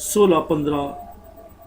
16-15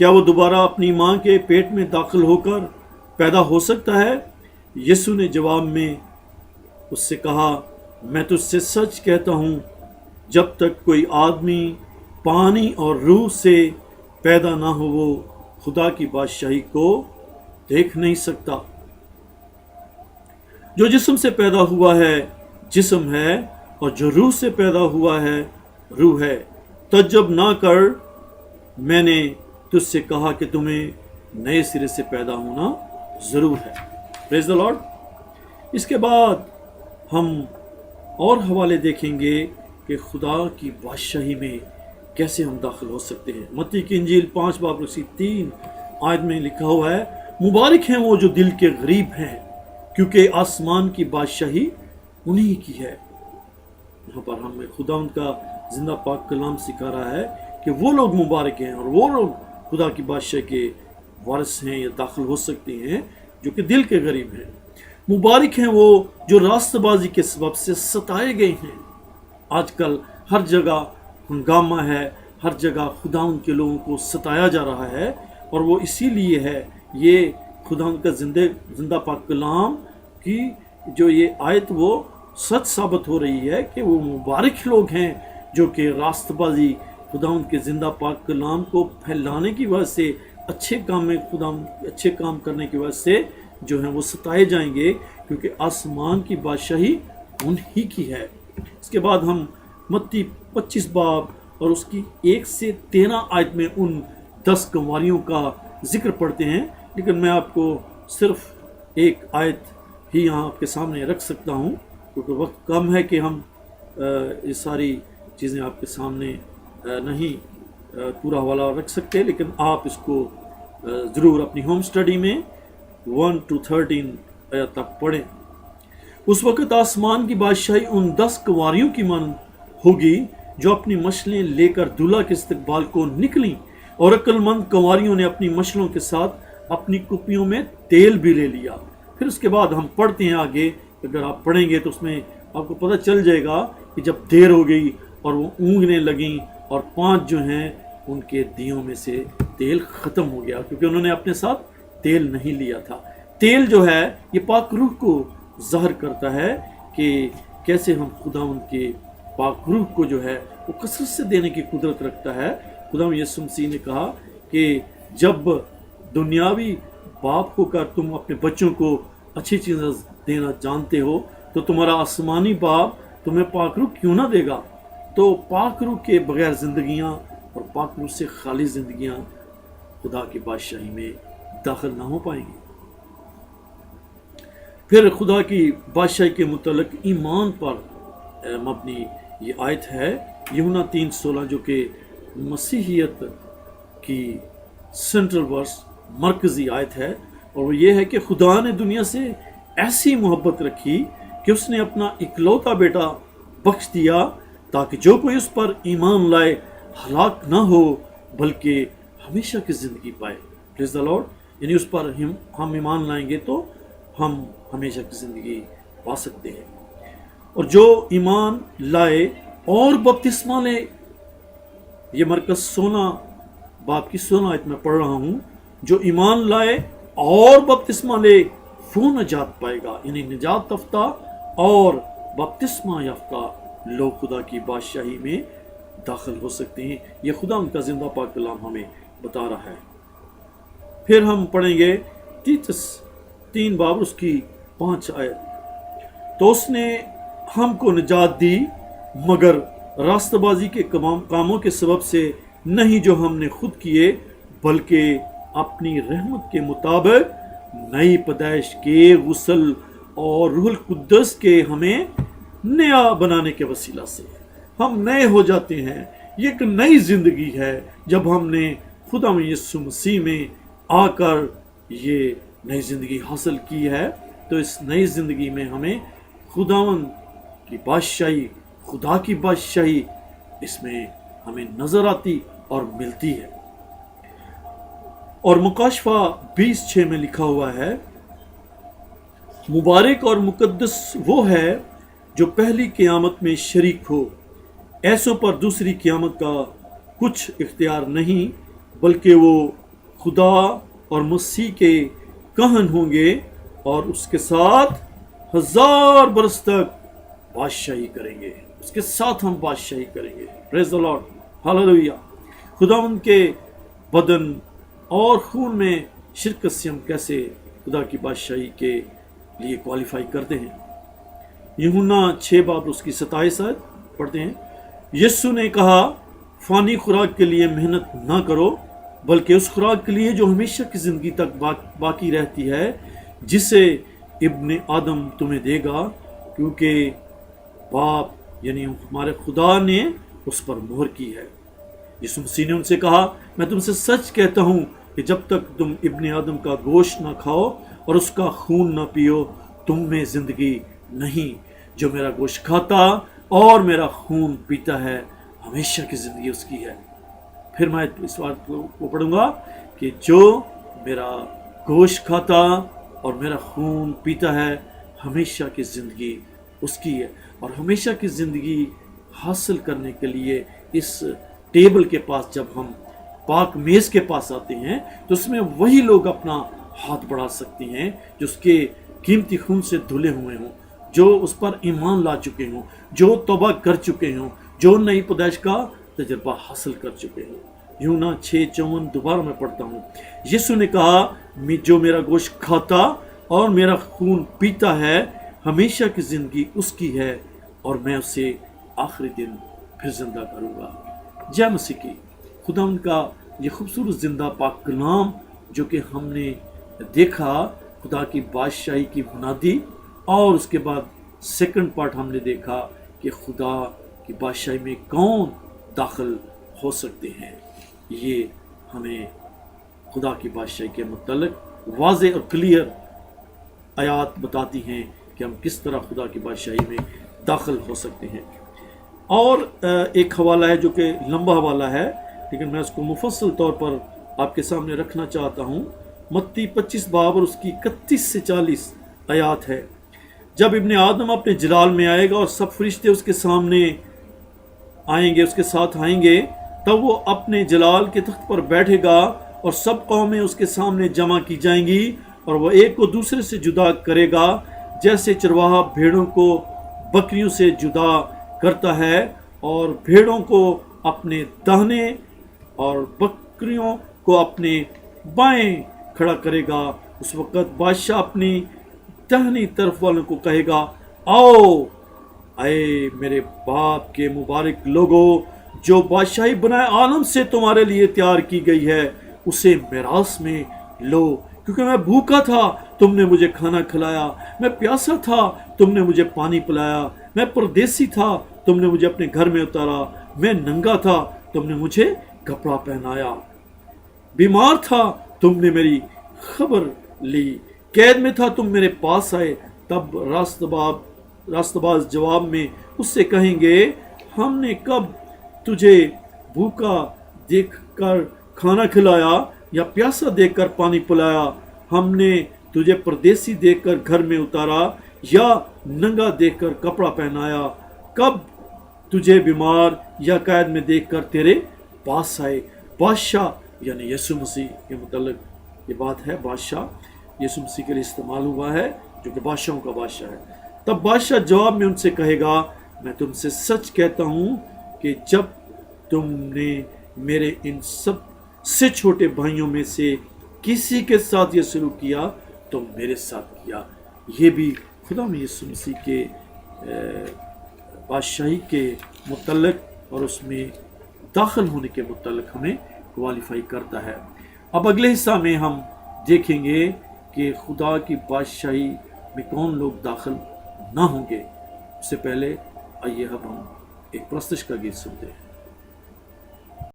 کیا وہ دوبارہ اپنی ماں کے پیٹ میں داخل ہو کر پیدا ہو سکتا ہے؟ یسوع نے جواب میں اس سے کہا، میں تجھ سے سچ کہتا ہوں، جب تک کوئی آدمی پانی اور روح سے پیدا نہ ہو وہ خدا کی بادشاہی کو دیکھ نہیں سکتا۔ جو جسم سے پیدا ہوا ہے جسم ہے، اور جو روح سے پیدا ہوا ہے روح ہے۔ تعجب نہ کر، میں نے تجھ سے کہا کہ تمہیں نئے سرے سے پیدا ہونا ضرور ہے۔ پریز دی لارڈ۔ اس کے بعد ہم اور حوالے دیکھیں گے کہ خدا کی بادشاہی میں کیسے ہم داخل ہو سکتے ہیں۔ متی کی انجیل 5:3 میں لکھا ہوا ہے، مبارک ہیں وہ جو دل کے غریب ہیں، کیونکہ آسمان کی بادشاہی انہی کی ہے۔ یہاں پر ہمیں خدا ان کا زندہ پاک کلام سکھا رہا ہے کہ وہ لوگ مبارک ہیں اور وہ لوگ خدا کی بادشاہ کے وارث ہیں یا داخل ہو سکتے ہیں جو کہ دل کے غریب ہیں۔ مبارک ہیں وہ جو راستہ بازی کے سبب سے ستائے گئے ہیں۔ آج کل ہر جگہ ہنگامہ ہے، ہر جگہ خدا ان کے لوگوں کو ستایا جا رہا ہے، اور وہ اسی لیے ہے، یہ خدا ان کا زندہ پاک کلام کی جو یہ آیت وہ سچ ثابت ہو رہی ہے کہ وہ مبارک لوگ ہیں جو کہ راست بازی خدا ان کے زندہ پاک کلام کو پھیلانے کی وجہ سے، اچھے کام کرنے کی وجہ سے جو ہیں وہ ستائے جائیں گے، کیونکہ آسمان کی بادشاہی انہی کی ہے۔ اس کے بعد ہم متی 25 باب اور اس کی 1 سے 13 آیت میں ان 10 کنواریوں کا ذکر پڑھتے ہیں، لیکن میں آپ کو صرف ایک آیت ہی یہاں آپ کے سامنے رکھ سکتا ہوں، کیونکہ وقت کم ہے کہ ہم یہ ساری چیزیں آپ کے سامنے نہیں پورا حوالہ رکھ سکتے، لیکن آپ اس کو ضرور اپنی ہوم سٹڈی میں 1 to 13 آیت تک پڑھیں۔ اس وقت آسمان کی بادشاہی ان 10 کنواریوں کی مانند ہوگی جو اپنی مشلیں لے کر دولہا کے استقبال کو نکلیں، اور عقل مند کنواریوں نے اپنی مشلوں کے ساتھ اپنی کپیوں میں تیل بھی لے لیا۔ پھر اس کے بعد ہم پڑھتے ہیں آگے، اگر آپ پڑھیں گے تو اس میں آپ کو پتہ چل جائے گا کہ جب دیر ہو گئی اور وہ اونگنے لگیں، اور 5 جو ہیں ان کے دیوں میں سے تیل ختم ہو گیا، کیونکہ انہوں نے اپنے ساتھ تیل نہیں لیا تھا۔ تیل جو ہے یہ پاک روح کو ظاہر کرتا ہے کہ کیسے ہم خدا ان کے پاک روح کو جو ہے وہ کثرت سے دینے کی قدرت رکھتا ہے۔ خدا یسوع مسیح نے کہا کہ جب دنیاوی باپ ہو کر تم اپنے بچوں کو اچھی چیزیں دینا جانتے ہو تو تمہارا آسمانی باپ تمہیں پاک روح کیوں نہ دے گا؟ تو پاک روح کے بغیر زندگیاں اور پاک روح سے خالی زندگیاں خدا کی بادشاہی میں داخل نہ ہو پائیں گی۔ پھر خدا کی بادشاہی کے متعلق ایمان پر مبنی یہ آیت ہے، یوحنا 3:16، جو کہ مسیحیت کی سینٹرل ورس، مرکزی آیت ہے، اور وہ یہ ہے کہ خدا نے دنیا سے ایسی محبت رکھی کہ اس نے اپنا اکلوتا بیٹا بخش دیا تاکہ جو کوئی اس پر ایمان لائے ہلاک نہ ہو بلکہ ہمیشہ کی زندگی پائے۔ پریز دی لارڈ۔ یعنی اس پر ہم ایمان لائیں گے تو ہم ہمیشہ کی زندگی پا سکتے ہیں۔ اور جو ایمان لائے اور بپتسمہ لے، یہ مرکز 16 باب کی 16 آیت میں پڑھ رہا ہوں، جو ایمان لائے اور بپتسمہ لے وہ نجات پائے گا۔ یعنی نجات یافتہ اور بپتسمہ یافتہ لوگ خدا کی بادشاہی میں داخل ہو سکتے ہیں۔ یہ خدا ان کا زندہ پاک کلام ہمیں بتا رہا ہے۔ پھر ہم پڑھیں گے تیتس 3 باب اس کی 5 آیت۔ تو اس نے ہم کو نجات دی مگر راستہ بازی کے کاموں کے سبب سے نہیں جو ہم نے خود کیے، بلکہ اپنی رحمت کے مطابق نئی پیدائش کے غسل اور روح القدس کے ہمیں نیا بنانے کے وسیلہ سے ہم نئے ہو جاتے ہیں۔ یہ ایک نئی زندگی ہے جب ہم نے خدا میں یسوع مسیح میں آ کر یہ نئی زندگی حاصل کی ہے، تو اس نئی زندگی میں ہمیں خداوند کی بادشاہی، خدا کی بادشاہی اس میں ہمیں نظر آتی اور ملتی ہے۔ اور مکاشفہ 20:6 میں لکھا ہوا ہے، مبارک اور مقدس وہ ہے جو پہلی قیامت میں شریک ہو، ایسوں پر دوسری قیامت کا کچھ اختیار نہیں، بلکہ وہ خدا اور مسیح کے کہن ہوں گے اور اس کے ساتھ 1000 برس تک بادشاہی کریں گے. اس کے ساتھ ہم بادشاہی کریں گے. پریز دی لارڈ. ہاللویہ. خداوند کے بدن اور خون میں شرکت سے ہم کیسے خدا کی بادشاہی کے لیے کوالیفائی کرتے ہیں. یوحنا 6 باب اس کی 27 آیت پڑھتے ہیں. یسوع نے کہا فانی خوراک کے لیے محنت نہ کرو بلکہ اس خوراک کے لیے جو ہمیشہ کی زندگی تک باقی رہتی ہے جسے ابن آدم تمہیں دے گا کیونکہ باپ یعنی ہمارے خدا نے اس پر مہر کی ہے. یسوع مسیح نے ان سے کہا میں تم سے سچ کہتا ہوں کہ جب تک تم ابن آدم کا گوشت نہ کھاؤ اور اس کا خون نہ پیو تم میں زندگی نہیں. جو میرا گوشت کھاتا اور میرا خون پیتا ہے ہمیشہ کی زندگی اس کی ہے. پھر میں اس بات کو پڑھوں گا کہ جو میرا گوشت کھاتا اور میرا خون پیتا ہے ہمیشہ کی زندگی اس کی ہے. اور ہمیشہ کی زندگی حاصل کرنے کے لیے اس ٹیبل کے پاس جب ہم پاک میز کے پاس آتے ہیں تو اس میں وہی لوگ اپنا ہاتھ بڑھا سکتے ہیں جو اس کے قیمتی خون سے دھلے ہوئے ہوں، جو اس پر ایمان لا چکے ہوں، جو توبہ کر چکے ہوں، جو نئی پیدائش کا تجربہ حاصل کر چکے ہوں. یوحنا 6:54 دوبارہ میں پڑھتا ہوں. یسوع نے کہا جو میرا گوشت کھاتا اور میرا خون پیتا ہے ہمیشہ کی زندگی اس کی ہے اور میں اسے آخری دن پھر زندہ کروں گا. جے مسیح کی. خدا ان کا یہ خوبصورت زندہ پاک کلام جو کہ ہم نے دیکھا خدا کی بادشاہی کی بنیادی، اور اس کے بعد سیکنڈ پارٹ ہم نے دیکھا کہ خدا کی بادشاہی میں کون داخل ہو سکتے ہیں. یہ ہمیں خدا کی بادشاہی کے متعلق واضح اور کلیئر آیات بتاتی ہیں کہ ہم کس طرح خدا کی بادشاہی میں داخل ہو سکتے ہیں. اور ایک حوالہ ہے جو کہ لمبا حوالہ ہے لیکن میں اس کو مفصل طور پر آپ کے سامنے رکھنا چاہتا ہوں. متی 25 باب اور اس کی 31 سے 40 آیات ہے. جب ابن آدم اپنے جلال میں آئے گا اور سب فرشتے اس کے سامنے آئیں گے، اس کے ساتھ آئیں گے، تب وہ اپنے جلال کے تخت پر بیٹھے گا اور سب قومیں اس کے سامنے جمع کی جائیں گی اور وہ ایک کو دوسرے سے جدا کرے گا جیسے چرواہا بھیڑوں کو بکریوں سے جدا کرتا ہے اور بھیڑوں کو اپنے داہنے اور بکریوں کو اپنے بائیں کھڑا کرے گا. اس وقت بادشاہ اپنی داہنی طرف والوں کو کہے گا آؤ اے میرے باپ کے مبارک لوگو جو بادشاہی بنائے عالم سے تمہارے لیے تیار کی گئی ہے اسے میراث میں لو، کیونکہ میں بھوکا تھا تم نے مجھے کھانا کھلایا، میں پیاسا تھا تم نے مجھے پانی پلایا، میں پردیسی تھا تم نے مجھے اپنے گھر میں اتارا، میں ننگا تھا تم نے مجھے کپڑا پہنایا، بیمار تھا تم نے میری خبر لی، قید میں تھا تم میرے پاس آئے. تب راست باز جواب میں اس سے کہیں گے ہم نے کب تجھے بھوکا دیکھ کر کھانا کھلایا یا پیاسا دیکھ کر پانی پلایا؟ ہم نے تجھے پردیسی دیکھ کر گھر میں اتارا یا ننگا دیکھ کر کپڑا پہنایا؟ کب تجھے بیمار یا قید میں دیکھ کر تیرے پاس آئے؟ بادشاہ یعنی یسوع مسیح کے متعلق یہ بات ہے. بادشاہ یسوع مسیح کے لیے استعمال ہوا ہے جو کہ بادشاہوں کا بادشاہ ہے. تب بادشاہ جواب میں ان سے کہے گا میں تم سے سچ کہتا ہوں کہ جب تم نے میرے ان سب سے چھوٹے بھائیوں میں سے کسی کے ساتھ یہ سلوک کیا تو میرے ساتھ کیا. یہ بھی خدا میں یسوع مسیح کے بادشاہی کے متعلق اور اس میں داخل ہونے کے متعلق ہمیں کوالیفائی کرتا ہے. اب اگلے حصہ میں ہم دیکھیں گے کہ خدا کی بادشاہی میں کون لوگ داخل نہ ہوں گے. اس سے پہلے آئیے اب ہم ایک پرستش کا گیت سنتے ہیں.